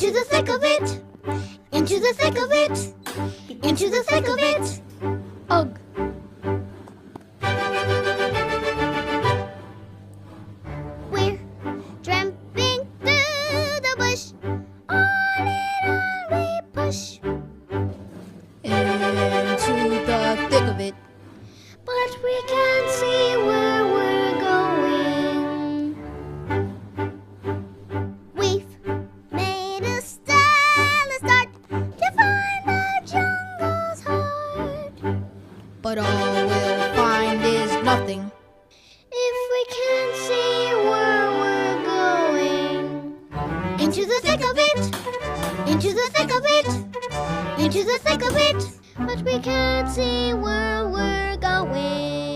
Into the thick of it. Into the thick of it. Into the thick of it. Ugh. We're tramping through the bush. On and on we push. Into the thick of it. But we can't see where we're going. We've made a stellar start to find the jungle's heart. But all we'll find is nothing. If we can't see where we're going. Into the thick of it. Into the thick of it. Into the thick of it. But we can't see where we're going.